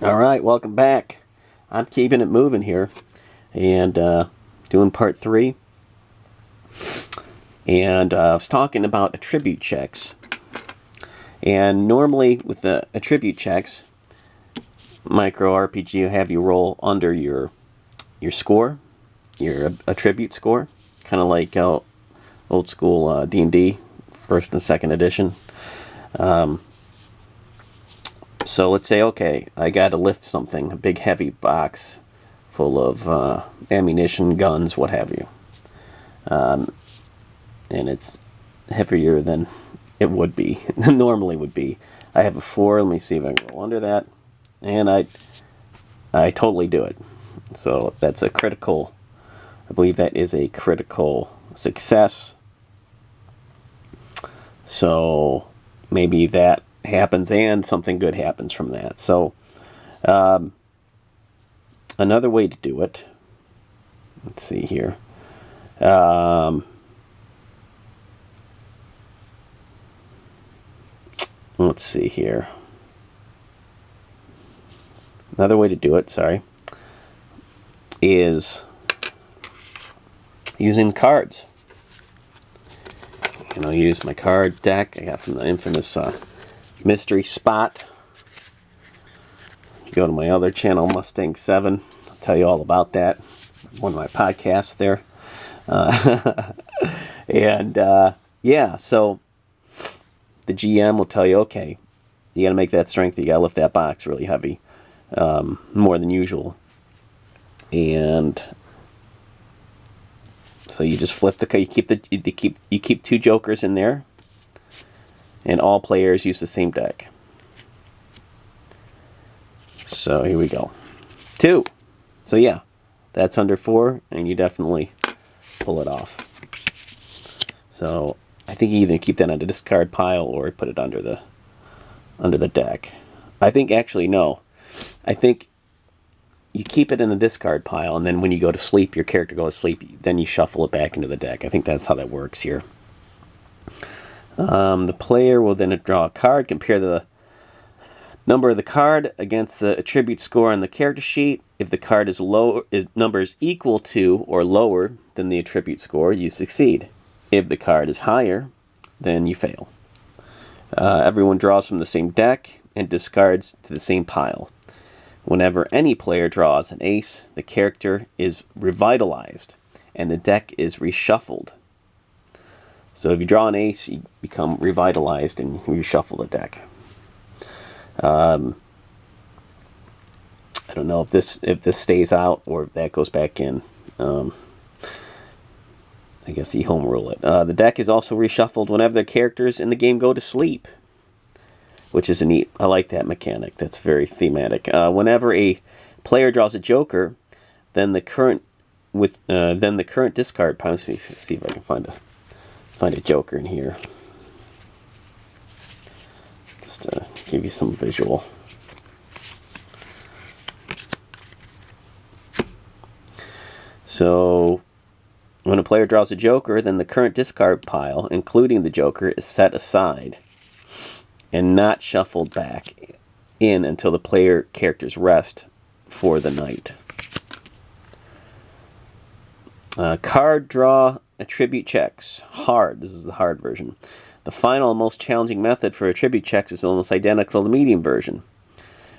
All right, welcome back. I'm keeping it moving here and doing part 3. And I was talking about attribute checks. And normally with the attribute checks, Micro RPG will have you roll under your score, your attribute score, kind of like old school D&D, first and second edition. So let's say, okay, I got to lift something, a big heavy box full of ammunition, guns, what have you. And it's heavier than it would be, normally would be. I have a 4, let me see if I can roll under that. And I totally do it. So that's a critical, I believe that is a critical success. So maybe that happens and something good happens from that. So another way to do it, let's see here. Let's see here. Another way to do it, sorry, is using cards. And I'll use my card deck I got from the infamous Mystery Spot. If you go to my other channel, Mustang 7, I'll tell you all about that. One of my podcasts there. Yeah, so the GM will tell you, okay, you got to make that strength, you got to lift that box really heavy, more than usual. And so you just flip the, you keep 2 jokers in there, and all players use the same deck. So here we go. 2. So yeah, that's under 4, and you definitely pull it off. So I think you either keep that on the discard pile or put it under the deck. I think actually no. I think you keep it in the discard pile, and then when you go to sleep, your character goes to sleep, then you shuffle it back into the deck. I think that's how that works here. The player will then draw a card, compare the number of the card against the attribute score on the character sheet. If the card is number is equal to or lower than the attribute score, you succeed. If the card is higher, then you fail. Everyone draws from the same deck and discards to the same pile. Whenever any player draws an ace, the character is revitalized and the deck is reshuffled. So if you draw an ace, you become revitalized and you reshuffle the deck. I don't know if this stays out or if that goes back in. I guess you home rule it. The deck is also reshuffled whenever the characters in the game go to sleep, which is a neat. I like that mechanic. That's very thematic. Whenever a player draws a joker, then the current discard pile. See if I can find a joker in here. Just to give you some visual. So when a player draws a joker, then the current discard pile, including the joker, is set aside and not shuffled back in until the player characters rest for the night. Card draw attribute checks. Hard. This is the hard version. The final and most challenging method for attribute checks is almost identical to the medium version.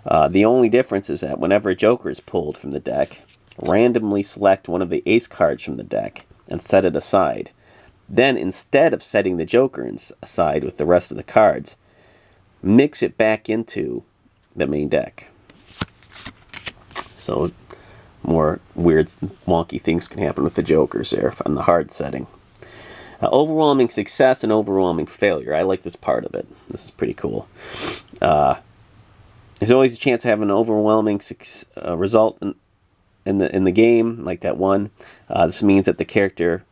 The only difference is that whenever a joker is pulled from the deck, randomly select one of the ace cards from the deck and set it aside. Then, instead of setting the joker aside with the rest of the cards, mix it back into the main deck. So more weird, wonky things can happen with the jokers there on the hard setting. Overwhelming success and overwhelming failure. I like this part of it. This is pretty cool. There's always a chance of having an overwhelming result in the game, like that one. This means that the character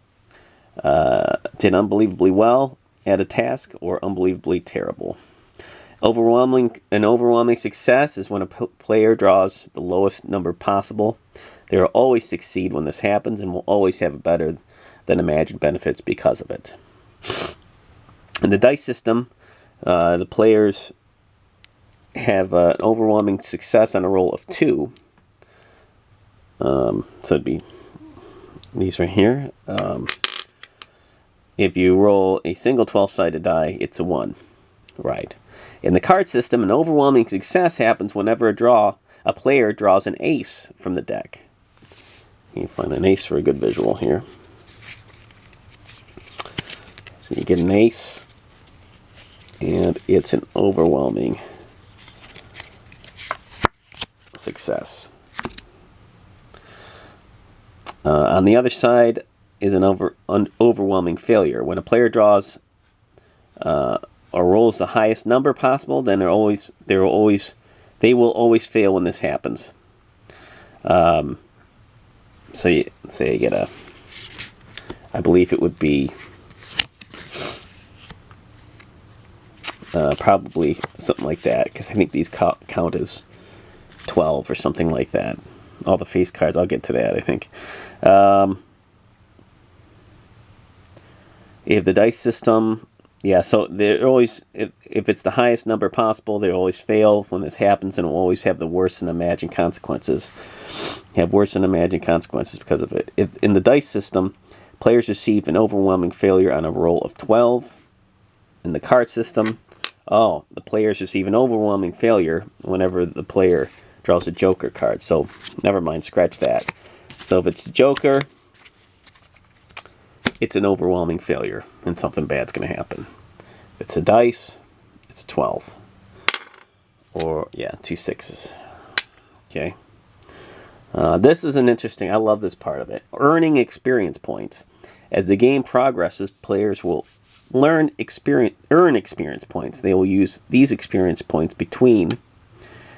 did unbelievably well at a task or unbelievably terrible. An overwhelming success is when a player draws the lowest number possible. They will always succeed when this happens and will always have better than imagined benefits because of it. In the dice system, the players have an overwhelming success on a roll of 2. So it'd be these right here. If you roll a single 12-sided die, it's a 1. Right. In the card system, an overwhelming success happens whenever a player draws an ace from the deck. You can find an ace for a good visual here. So you get an ace, and it's an overwhelming success. On the other side is an overwhelming failure. When a player draws or rolls the highest number possible, then they will always fail when this happens. So you say you get I believe it would be probably something like that, because I think these count as 12 or something like that. All the face cards, I'll get to that, I think. If the dice system, yeah, so they're always, if it's the highest number possible, they always fail when this happens, and will always have the worst and imagined consequences. Have worse than imagined consequences because of it. If in the dice system, players receive an overwhelming failure on a roll of 12. In the card system, the players receive an overwhelming failure whenever the player draws a Joker card. So never mind, scratch that. So if it's a Joker, it's an overwhelming failure, and something bad's going to happen. If it's a dice, it's 12. Or, yeah, 2 6s. Okay. This is an interesting, I love this part of it. Earning experience points. As the game progresses, players will earn experience points. They will use these experience points between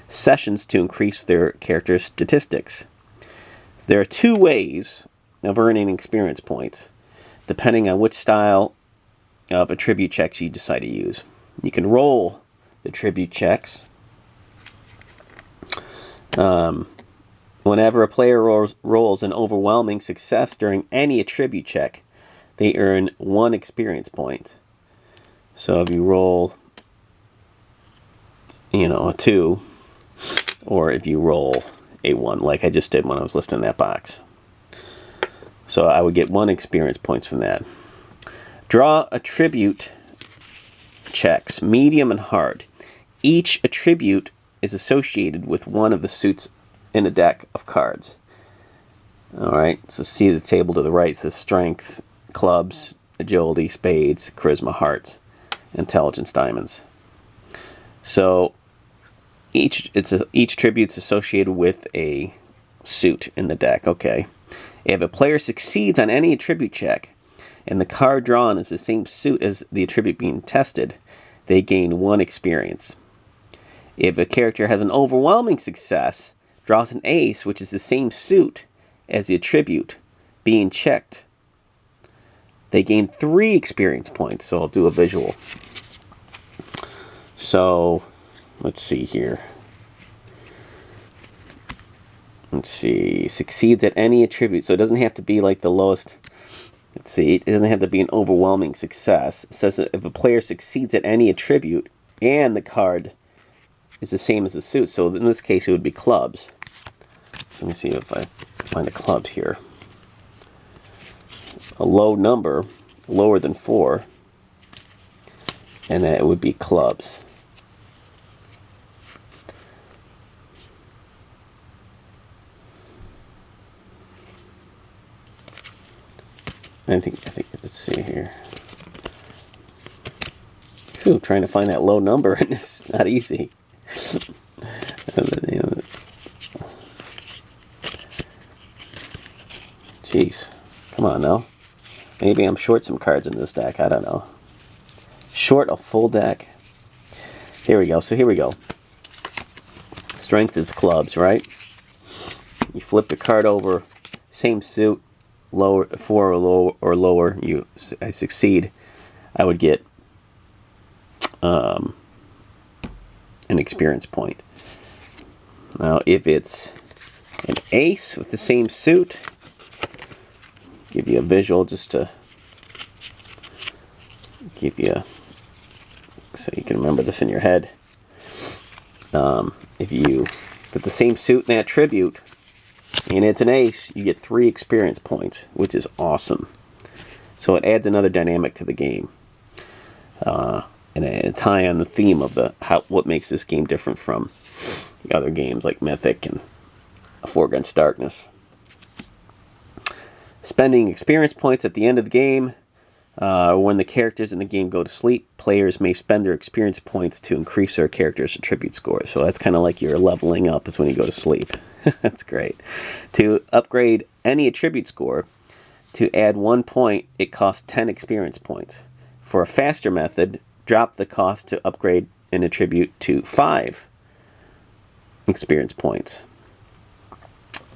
sessions to increase their character's statistics. There are 2 ways of earning experience points, depending on which style of attribute checks you decide to use. You can roll the tribute checks. Whenever a player rolls an overwhelming success during any attribute check, they earn 1 experience point. So if you roll, a 2, or if you roll a 1, like I just did when I was lifting that box. So I would get 1 experience points from that. Draw attribute checks, medium and hard. Each attribute is associated with one of the suits in a deck of cards. Alright, so see the table to the right says strength, clubs, agility, spades, charisma, hearts, intelligence, diamonds. So each attribute's associated with a suit in the deck. Okay. If a player succeeds on any attribute check and the card drawn is the same suit as the attribute being tested, they gain 1 experience. If a character has an overwhelming success, draws an ace, which is the same suit as the attribute being checked, they gain 3 experience points. So I'll do a visual. So let's see here. Let's see. Succeeds at any attribute. So it doesn't have to be like the lowest. Let's see. It doesn't have to be an overwhelming success. It says that if a player succeeds at any attribute and the card is the same as the suit. So in this case, it would be clubs. So let me see if I find a club here. A low number, lower than 4, and that would be clubs. I think let's see here. Phew, trying to find that low number, and it's not easy. Jeez, come on now. Maybe I'm short some cards in this deck. I don't know. Short a full deck. Here we go. So here we go. Strength is clubs, right? You flip the card over, same suit, lower 4 or lower. I succeed. I would get an experience point. Now, if it's an ace with the same suit, give you a visual just to give you, so you can remember this in your head. If you get the same suit and attribute, and it's an ace, you get 3 experience points, which is awesome. So it adds another dynamic to the game. And it's high on the theme of what makes this game different from the other games like Mythic and A War Against Darkness. Spending experience points at the end of the game, when the characters in the game go to sleep, players may spend their experience points to increase their character's attribute score. So that's kind of like you're leveling up is when you go to sleep. That's great. To upgrade any attribute score, to add 1 point, it costs 10 experience points. For a faster method, drop the cost to upgrade an attribute to 5 experience points.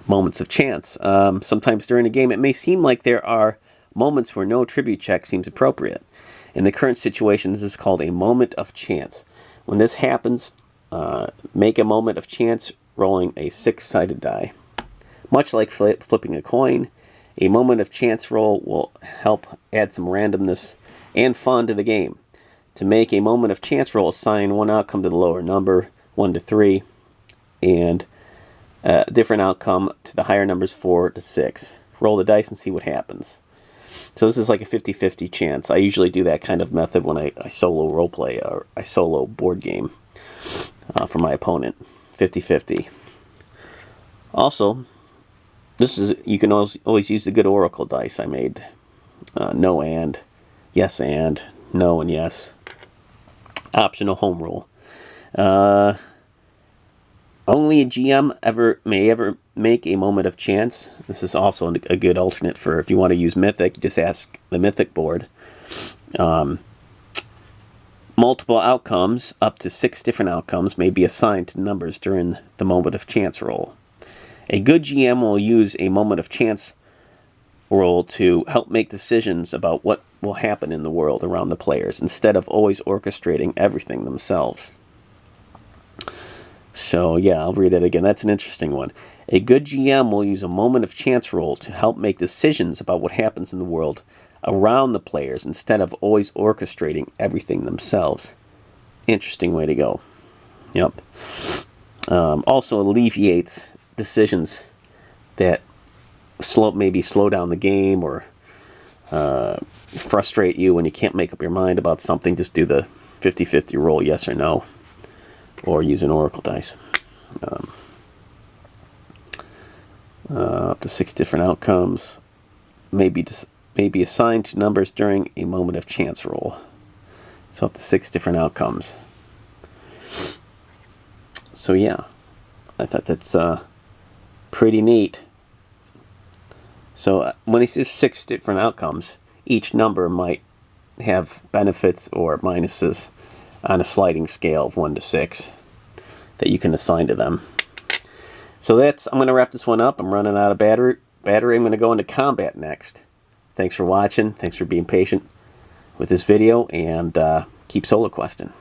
Moments of chance. Sometimes during a game, it may seem like there are moments where no attribute check seems appropriate. In the current situation, this is called a moment of chance. When this happens, make a moment of chance rolling a 6-sided die. Much like flipping a coin, a moment of chance roll will help add some randomness and fun to the game. To make a moment of chance roll, assign one outcome to the lower number, 1 to 3, and a different outcome to the higher numbers, 4 to 6. Roll the dice and see what happens. So this is like a 50-50 chance. I usually do that kind of method when I solo roleplay or I solo board game for my opponent. 50-50. Also, you can always use the good Oracle dice I made. No and, yes and, no and yes. Optional home rule. Only a GM may ever make a moment of chance. This is also a good alternate for if you want to use Mythic. You just ask the Mythic board. Multiple outcomes, up to 6 different outcomes, may be assigned to numbers during the moment of chance roll. A good GM will use a moment of chance roll to help make decisions about what will happen in the world around the players, instead of always orchestrating everything themselves. So yeah, I'll read that again. That's an interesting one. A good GM will use a moment of chance roll to help make decisions about what happens in the world around the players, instead of always orchestrating everything themselves. Interesting way to go. Yep. Also alleviates decisions that maybe slow down the game or frustrate you when you can't make up your mind about something. Just do the 50-50 roll, yes or no, or use an Oracle dice. Up to 6 different outcomes may be assigned to numbers during a moment of chance roll. So up to 6 different outcomes. So yeah, I thought that's pretty neat. So when he says 6 different outcomes, each number might have benefits or minuses on a sliding scale of 1 to 6 that you can assign to them. So I'm going to wrap this one up. I'm running out of battery. I'm going to go into combat next. Thanks for watching. Thanks for being patient with this video, and keep solo questing.